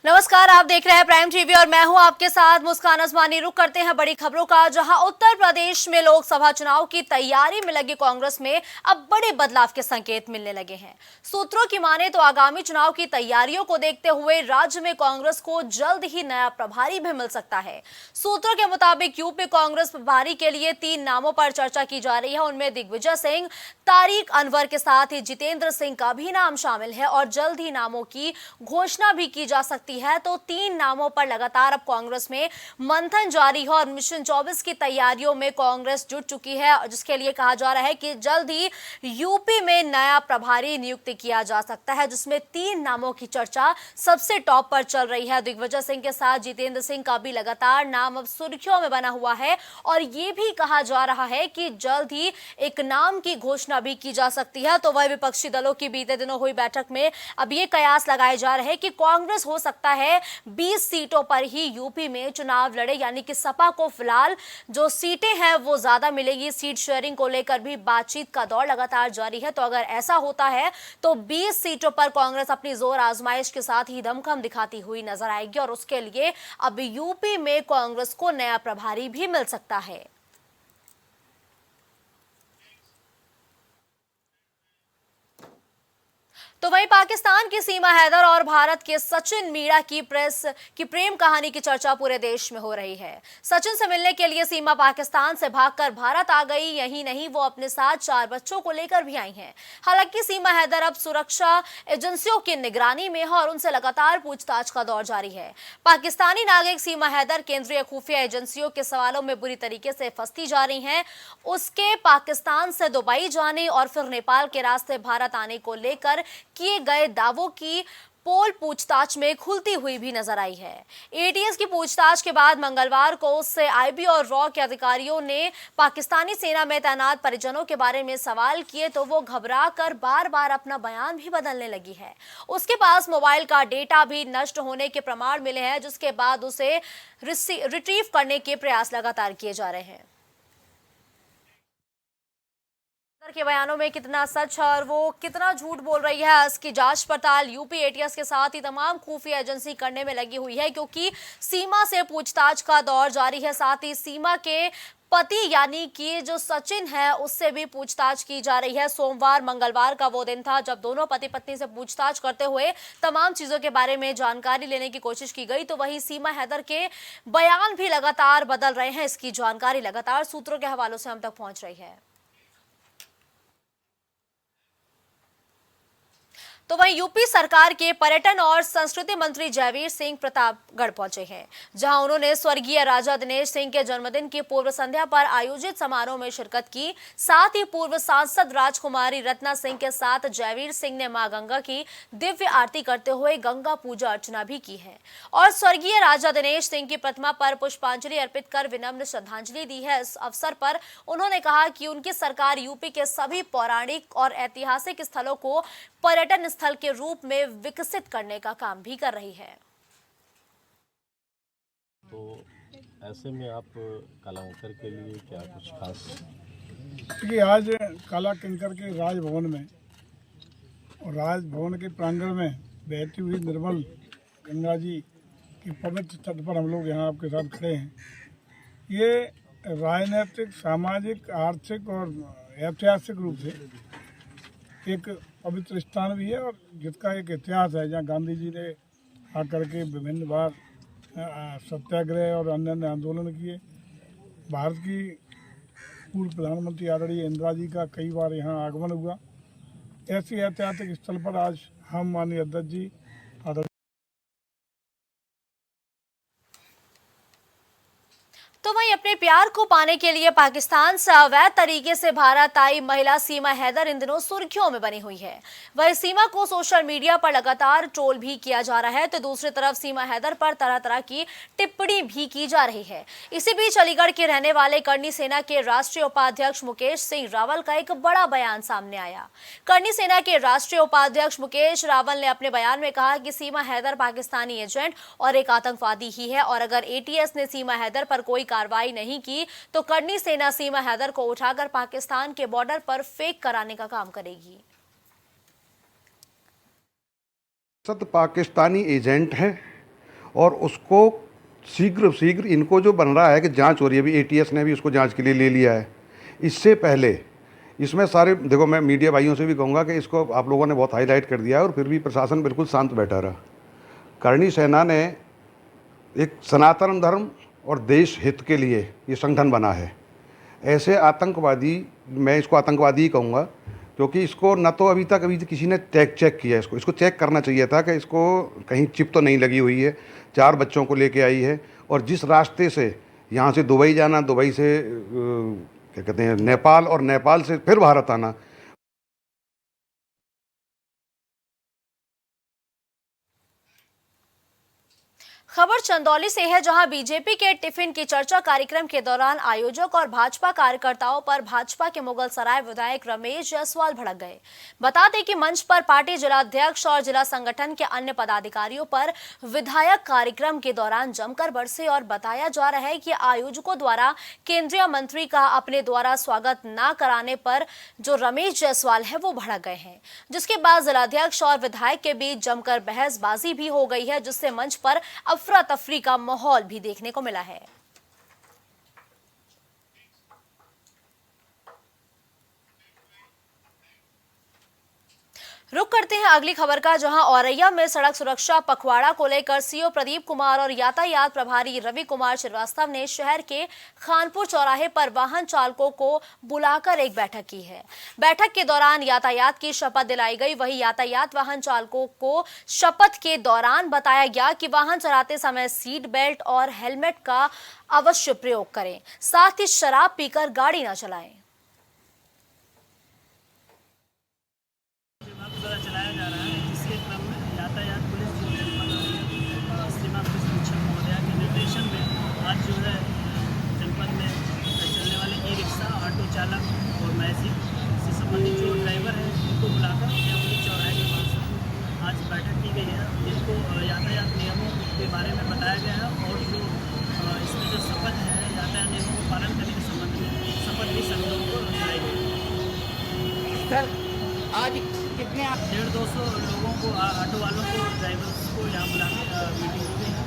नमस्कार, आप देख रहे हैं प्राइम टीवी और मैं हूं आपके साथ मुस्कान अजमानी। रुक करते हैं बड़ी खबरों का, जहां उत्तर प्रदेश में लोकसभा चुनाव की तैयारी में लगी कांग्रेस में अब बड़े बदलाव के संकेत मिलने लगे हैं। सूत्रों की माने तो आगामी चुनाव की तैयारियों को देखते हुए राज्य में कांग्रेस को जल्द ही नया प्रभारी भी मिल सकता है। सूत्रों के मुताबिक यूपी कांग्रेस प्रभारी के लिए 3 नामों पर चर्चा की जा रही है। उनमें दिग्विजय सिंह, तारिक अनवर के साथ ही जितेंद्र सिंह का भी नाम शामिल है और जल्द ही नामों की घोषणा भी की जा सकती है। तो 3 नामों पर लगातार अब कांग्रेस में मंथन जारी है और मिशन 24 की तैयारियों में कांग्रेस जुट चुकी है, जिसके लिए कहा जा रहा है कि जल्द ही यूपी में नया प्रभारी नियुक्त किया जा सकता है, जिसमें 3 नामों की चर्चा सबसे टॉप पर चल रही है। दिग्विजय सिंह के साथ जितेंद्र सिंह का भी लगातार नाम अब सुर्खियों में बना हुआ है और ये भी कहा जा रहा है कि जल्द ही एक नाम की घोषणा भी की जा सकती है। तो वह विपक्षी दलों की बीते दिनों हुई बैठक में अब ये कयास लगाए जा रहे हैं कि कांग्रेस हो सकता है 20 सीटों पर ही यूपी में चुनाव लड़े, यानी कि सपा को फिलहाल जो सीटें हैं वो ज्यादा मिलेगी। सीट शेयरिंग को लेकर भी बातचीत का दौर लगातार जारी है। तो अगर ऐसा होता है तो 20 सीटों पर कांग्रेस अपनी जोर आजमाइश के साथ ही दमखम दिखाती हुई नजर आएगी और उसके लिए अब यूपी में कांग्रेस को नया प्रभारी भी मिल सकता है। तो वहीं पाकिस्तान की सीमा हैदर और भारत के सचिन मीणा की प्रेम कहानी की चर्चा पूरे देश में हो रही है। सचिन से मिलने के लिए सीमा पाकिस्तान से भागकर भारत आ गई। यही नहीं, वो अपने साथ 4 बच्चों को लेकर भी आई हैं। हालांकि सीमा हैदर अब सुरक्षा एजेंसियों की निगरानी में है और उनसे लगातार पूछताछ का दौर जारी है। पाकिस्तानी नागरिक सीमा हैदर केंद्रीय खुफिया एजेंसियों के सवालों में बुरी तरीके से फंसती जा रही हैं। उसके पाकिस्तान से दुबई जाने और फिर नेपाल के रास्ते भारत आने को लेकर किए गए दावों की पोल पूछताछ में खुलती हुई भी नजर आई है। एटीएस की पूछताछ के बाद मंगलवार को उससे आईबी और रॉ के अधिकारियों ने पाकिस्तानी सेना में तैनात परिजनों के बारे में सवाल किए तो वो घबरा कर बार बार अपना बयान भी बदलने लगी है। उसके पास मोबाइल का डेटा भी नष्ट होने के प्रमाण मिले हैं, जिसके बाद उसे रिट्रीव करने के प्रयास लगातार किए जा रहे हैं। के बयानों में कितना सच है और वो कितना झूठ बोल रही है, इसकी जांच पड़ताल यूपी एटीएस के साथ ही तमाम खुफिया एजेंसी करने में लगी हुई है, क्योंकि सीमा से पूछताछ का दौर जारी है। साथ ही सीमा के पति यानी कि जो सचिन है उससे भी पूछताछ की जा रही है। सोमवार मंगलवार का वो दिन था जब दोनों पति पत्नी से पूछताछ करते हुए तमाम चीजों के बारे में जानकारी लेने की कोशिश की गई। तो वहीं सीमा हैदर के बयान भी लगातार बदल रहे हैं। इसकी जानकारी लगातार सूत्रों के हवालों से हम तक पहुंच रही है। तो वहीं यूपी सरकार के पर्यटन और संस्कृति मंत्री जयवीर सिंह प्रतापगढ़ पहुंचे हैं, जहां उन्होंने स्वर्गीय राजा दिनेश सिंह के जन्मदिन की पूर्व संध्या पर आयोजित समारोह में शिरकत की। साथ ही पूर्व सांसद राजकुमारी रत्ना सिंह के साथ जयवीर सिंह ने मां गंगा की दिव्य आरती करते हुए गंगा पूजा अर्चना भी की है और स्वर्गीय राजा दिनेश सिंह की प्रतिमा पर पुष्पांजलि अर्पित कर विनम्र श्रद्धांजलि दी है। इस अवसर पर उन्होंने कहा कि उनकी सरकार यूपी के सभी पौराणिक और ऐतिहासिक स्थलों को पर्यटन स्थल के रूप में विकसित करने का काम भी कर रही है। तो ऐसे में आप काला कंकर के लिए क्या कुछ खास? देखिए, आज काला कंकर के राजभवन में और राजभवन के प्रांगण में बहती हुई निर्मल गंगा जी की पवित्र तट पर हम लोग यहाँ आपके साथ खड़े हैं। ये राजनीतिक, सामाजिक, आर्थिक और ऐतिहासिक रूप से एक पवित्र स्थान भी है और जिसका एक इतिहास है, जहाँ गांधी जी ने आकर के विभिन्न बार सत्याग्रह और अन्य अन्य आंदोलन किए। भारत की पूर्व प्रधानमंत्री आदरणीय इंदिरा जी का कई बार यहाँ आगमन हुआ। ऐसे ऐतिहासिक स्थल पर आज हम माननीय अध्यक्ष जी तो वहीं अपने प्यार को पाने के लिए पाकिस्तान से अवैध तरीके से भारत आई महिला सीमा हैदर इन दिनों सुर्खियों में बनी हुई है। वह सीमा को सोशल मीडिया पर लगातार ट्रोल भी किया जा रहा है, तो दूसरी तरफ सीमा हैदर पर तरह तरह की टिप्पणी भी की जा रही है। इसी बीच अलीगढ़ के रहने वाले करनी सेना के राष्ट्रीय उपाध्यक्ष मुकेश सिंह रावल का एक बड़ा बयान सामने आया। करनी सेना के राष्ट्रीय उपाध्यक्ष मुकेश रावल ने अपने बयान में कहा कि सीमा हैदर पाकिस्तानी एजेंट और एक आतंकवादी ही है और अगर एटीएस ने सीमा हैदर पर कोई कार्रवाई नहीं की तो करनी सेना सीमा हैदर को उठाकर पाकिस्तान के बॉर्डर पर फेंक कराने का काम करेगी। सद पाकिस्तानी एजेंट है और उसको शीघ्र इनको जो बन रहा है कि जांच हो रही है, अभी एटीएस ने भी उसको जांच के लिए ले लिया है। इससे पहले इसमें सारे देखो, मैं मीडिया भाइयों से भी कहूँगा कि इसको आप लोगों ने बहुत हाईलाइट कर दिया है और फिर भी प्रशासन बिल्कुल शांत बैठा रहा। करणी सेना ने एक सनातन धर्म और देश हित के लिए ये संगठन बना है। ऐसे आतंकवादी, मैं इसको आतंकवादी ही कहूँगा, क्योंकि इसको न तो अभी तक किसी ने चेक किया। इसको चेक करना चाहिए था कि इसको कहीं चिप तो नहीं लगी हुई है। 4 बच्चों को लेके आई है और जिस रास्ते से यहाँ से दुबई जाना, दुबई से क्या कहते हैं नेपाल, और नेपाल से फिर भारत आना। खबर चंदौली से है, जहां बीजेपी के टिफिन की चर्चा कार्यक्रम के दौरान आयोजक और भाजपा कार्यकर्ताओं पर भाजपा के मुगलसराय विधायक रमेश जायसवाल भड़क गए। बता दें कि मंच पर पार्टी जिलाध्यक्ष और जिला संगठन के अन्य पदाधिकारियों पर विधायक कार्यक्रम के दौरान जमकर बरसे और बताया जा रहा है कि आयोजकों द्वारा केंद्रीय मंत्री का अपने द्वारा स्वागत न कराने पर जो रमेश जायसवाल है वो भड़क गए हैं, जिसके बाद जिलाध्यक्ष और विधायक के बीच जमकर बहसबाजी भी हो गई है, जिससे मंच पर अफरा तफरी का माहौल भी देखने को मिला है। रुक करते हैं अगली खबर का, जहां औरैया में सड़क सुरक्षा पखवाड़ा को लेकर सीओ प्रदीप कुमार और यातायात प्रभारी रवि कुमार श्रीवास्तव ने शहर के खानपुर चौराहे पर वाहन चालकों को बुलाकर एक बैठक की है। बैठक के दौरान यातायात की शपथ दिलाई गई। वहीं यातायात वाहन चालकों को शपथ के दौरान बताया गया कि वाहन चलाते समय सीट बेल्ट और हेलमेट का अवश्य प्रयोग करें, साथ ही शराब पीकर गाड़ी न चलाएं। चलाया जा रहा है, जिसके क्रम में यातायात पुलिस सीमा पुलिस अधीक्षक महोदया के निर्देशन में आज जो है जनपद में चलने वाले ई रिक्शा, ऑटो चालक और मैजिक से संबंधित जो ड्राइवर हैं उनको बुलाकर अपनी चौराहे के पास आज बैठक की गई है, जिनको यातायात नियमों के बारे में बताया गया है और जो इसमें जो शपथ है यातायात नियमों को पालन करने के संबंध में शपथ भी सभी लोगों को दिलाई गई। आज कितने 150-200 लोगों को, ऑटो वालों को, ड्राइवर्स को यहाँ बुला के मीटिंग हो गई।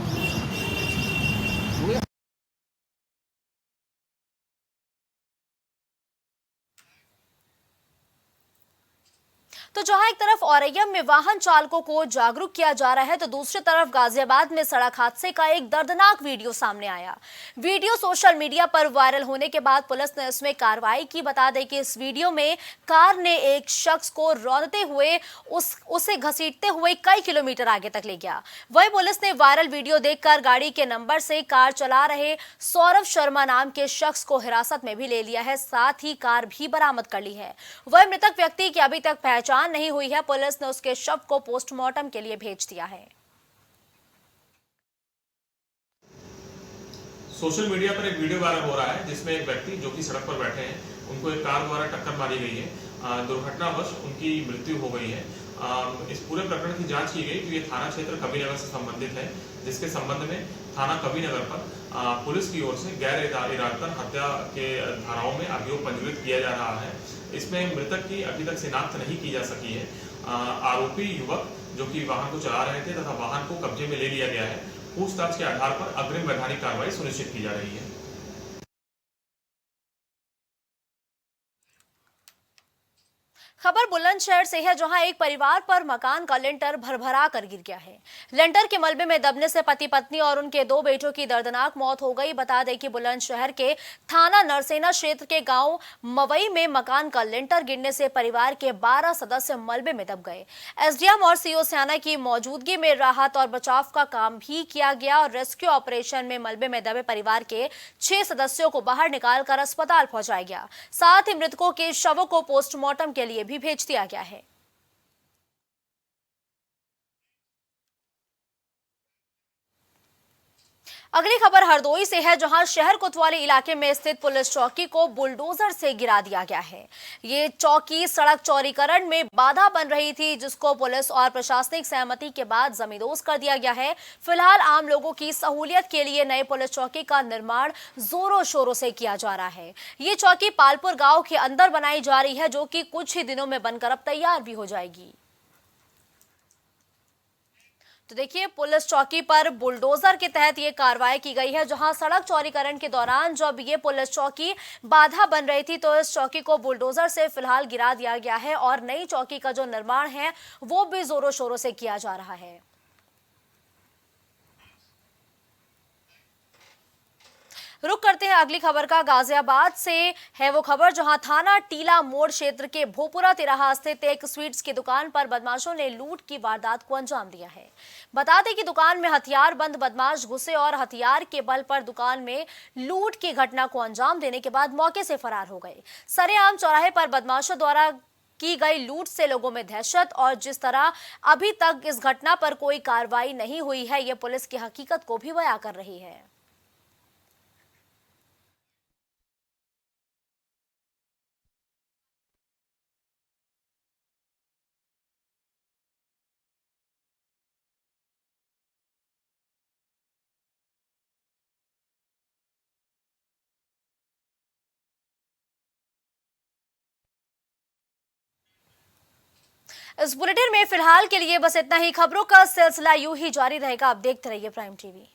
तो जहां एक तरफ औरैया में वाहन चालकों को जागरूक किया जा रहा है, तो दूसरी तरफ गाजियाबाद में सड़क हादसे का एक दर्दनाक वीडियो सामने आया। वीडियो सोशल मीडिया पर वायरल होने के बाद पुलिस ने इसमें कार्रवाई की। बता दें कि इस वीडियो में कार ने एक शख्स को रौंदते हुए उसे घसीटते हुए कई किलोमीटर आगे तक ले गया। वहीं पुलिस ने वायरल वीडियो देखकर गाड़ी के नंबर से कार चला रहे सौरभ शर्मा नाम के शख्स को हिरासत में भी ले लिया है, साथ ही कार भी बरामद कर ली है। वह मृतक व्यक्ति की अभी तक पहचान नहीं हुई है। पुलिस ने उसके शव को पोस्टमार्टम के लिए भेज दिया है। सोशल मीडिया पर एक वीडियो वायरल हो रहा है, जिसमें एक व्यक्ति जो कि सड़क पर बैठे हैं, उनको एक कार द्वारा टक्कर मारी गई है। दुर्घटनावश उनकी मृत्यु हो गई है। इस पूरे प्रकरण की जांच की गई, तो ये थाना क्षेत्र कबीरनगर से संबंधित है, जिसके संबंध में थाना कबीरनगर पर पुलिस की ओर से गैर इरादतन हत्या के धाराओं में अभियोग पंजीकृत किया जा रहा है। इसमें मृतक की अभी तक शिनाख्त नहीं की जा सकी है। आरोपी युवक जो कि वाहन को चला रहे थे तथा वाहन को कब्जे में ले लिया गया है। पूछताछ के आधार पर अग्रिम वैधानिक कार्रवाई सुनिश्चित की जा रही है। खबर बुलंदशहर से है, जहां एक परिवार पर मकान का लेंटर भरभरा कर गिर गया है। लेंटर के मलबे में दबने से पति पत्नी और उनके 2 बेटों की दर्दनाक मौत हो गई। बता दें कि बुलंदशहर के थाना नरसेना क्षेत्र के गांव मवई में मकान का लेंटर गिरने से परिवार के 12 सदस्य मलबे में दब गए। एसडीएम और सीओ सेना की मौजूदगी में राहत और बचाव का काम भी किया गया और रेस्क्यू ऑपरेशन में मलबे में दबे परिवार के 6 सदस्यों को बाहर निकालकर अस्पताल पहुंचाया गया। साथ ही मृतकों के शवों को पोस्टमार्टम के लिए भी भेज दिया गया है। अगली खबर हरदोई से है, जहां शहर कोतवाली इलाके में स्थित पुलिस चौकी को बुलडोजर से गिरा दिया गया है। ये चौकी सड़क चौड़ीकरण में बाधा बन रही थी, जिसको पुलिस और प्रशासनिक सहमति के बाद जमींदोज कर दिया गया है। फिलहाल आम लोगों की सहूलियत के लिए नए पुलिस चौकी का निर्माण जोरों शोरों से किया जा रहा है। ये चौकी पालपुर गांव के अंदर बनाई जा रही है, जो कि कुछ ही दिनों में बनकर अब तैयार भी हो जाएगी। तो देखिए, पुलिस चौकी पर बुलडोजर के तहत ये कार्रवाई की गई है, जहां सड़क चौड़ीकरण के दौरान जब ये पुलिस चौकी बाधा बन रही थी तो इस चौकी को बुलडोजर से फिलहाल गिरा दिया गया है और नई चौकी का जो निर्माण है वो भी जोरों शोरों से किया जा रहा है। रुक करते हैं अगली खबर का। गाजियाबाद से है वो खबर, जहां थाना टीला मोड़ क्षेत्र के भोपुरा तिराहा स्थित एक स्वीट्स की दुकान पर बदमाशों ने लूट की वारदात को अंजाम दिया है। बता दें कि दुकान में हथियार बंद बदमाश घुसे और हथियार के बल पर दुकान में लूट की घटना को अंजाम देने के बाद मौके से फरार हो गए। सरेआम चौराहे पर बदमाशों द्वारा की गई लूट से लोगों में दहशत, और जिस तरह अभी तक इस घटना पर कोई कार्रवाई नहीं हुई है, ये पुलिस की हकीकत को भी बयां कर रही है। इस बुलेटिन में फिलहाल के लिए बस इतना ही। खबरों का सिलसिला यूं ही जारी रहेगा। आप देखते रहिए प्राइम टीवी।